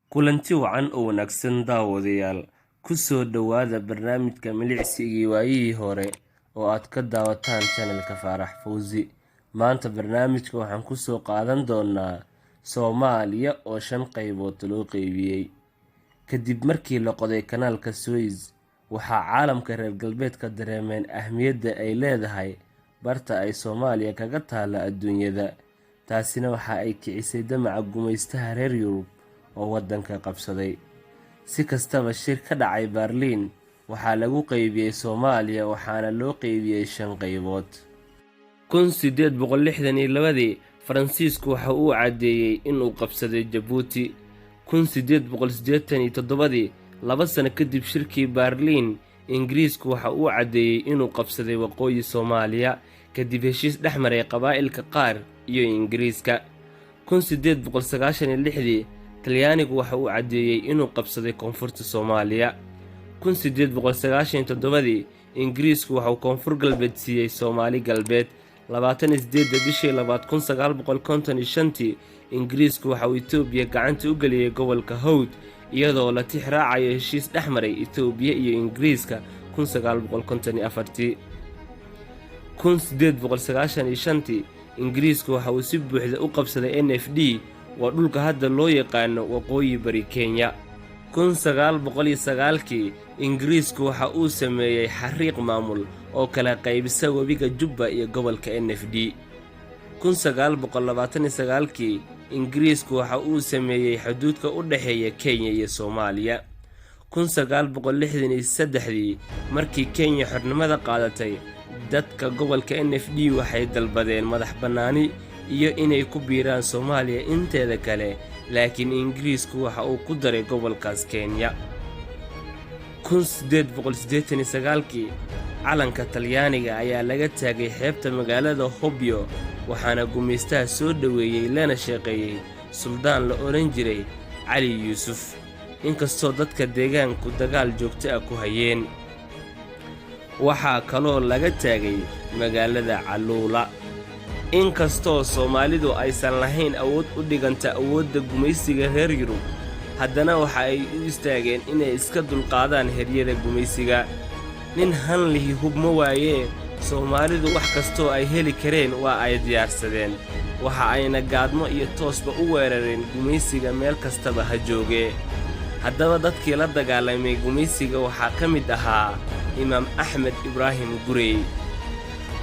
kulanti wacan oo wanaagsan daawadayaal ku soo dhawaada barnaamijka milicsigii waayihii hore oo aad ka daawataan channelka Faarax Fawzi. Maanta barnaamijka waxaan ku soo qaadan doonaa Soomaaliya oo 5 qaybood loo qaybiyay. Kadib markii la qoday kanaalka Suez, waxaa caalamka reer galbeedka dareemeen ahmiyadda ay leedahay barta ay Soomaaliya kaga taala adduunyada. Taasina waxa ay kicisay damaca gumaystaha reer Yurub oo waddanka qabsaday. Si kastaba, shir ka dhacay Berlin waxaa lagu qaybiyay Soomaaliya, waxaana loo qaybiyay 5 qaybood. 1862 Faransiisku waxa uu cadeeyay inuu qabsaday Djibouti. 1887 laba sano kadib shirkii Berlin, Ingiriisku waxa uu cadeeyay inuu qabsaday waqooyi Soomaaliya kadib heshiis dhexmaray qabaa'ilka qaar iyo Ingiriiska. 1896 Talyaanigu waxa uu cadeeyay inuu qabsaday koonfurta Soomaaliya. 1897 Ingiriisku waxa uu koonfur galbeed siiyay Soomaali galbeed. 28 bishii 1955 Ingiriisku waxa uu Itoobiya gacanta u geliyay gobolka Hawd iyadoo la tixraacayo heshiis dhexmaray Itoobiya iyo Ingiriiska 1954. 1895 Ingiriisku waxa uu si buuxda u qabsaday NFD, waa dhulka hadda loo yaqaano waqooyi bari Kenya. 1909 Ingiriisku waxa uu sameeyay xariiq maamul oo kala qaybisa webiga Jubba iyo gobolka NFD. 1929 Ingiriisku waxa uu sameeyay xuduudka u dhaxeeya Kenya iyo Soomaaliya. 1963 markii Kenya xornimada qaadatay, dadka gobolka NFD waxay dalbadeen madax bannaani iyo inay ku biiraan Soomaaliya inteeda kale, laakiin Ingiriisku waxa uu ku daray gobolkaas Kenya. 1889 calanka Talyaaniga ayaa laga taagay xeebta magaalada Hobyo, waxaana gumaystaha soo dhaweeyay lana shaqeeyay suldaan la oran jiray Cali Yuusuf, inkastoo dadka deegaanku dagaal joogto ah ku hayeen. Waxaa kaloo laga taagay magaalada Caluula. Inkastoo Soomaalidu aysan lahayn awood u dhiganta awoodda gumaysiga reer Yurub, haddana waxa ay u istaageen inay iska dulqaadaan heryada gumaysiga. Nin hanlihi hub ma waayee, Soomaalidu wax kastoo ay heli kareen waa ay diyaarsadeen, waxa ayna gaadmo iyo toosba u weerareen gumaysiga meel kastaba ha joogee. Haddaba dadkii la dagaalamay gumaysiga waxaa ka mid ahaa Imaam Axmed Ibraahim Gurey.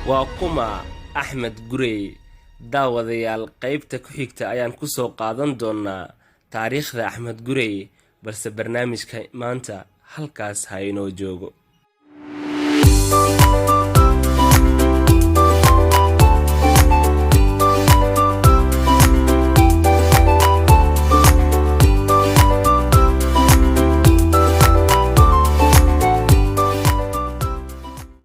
Waa kuma Axmed Gurey? Daawadayaal, qaybta ku xigta ayaan ku soo qaadan doonaa taariikhda Axmed Gurey, balse barnaamijka maanta halkaas ha inoo joogo.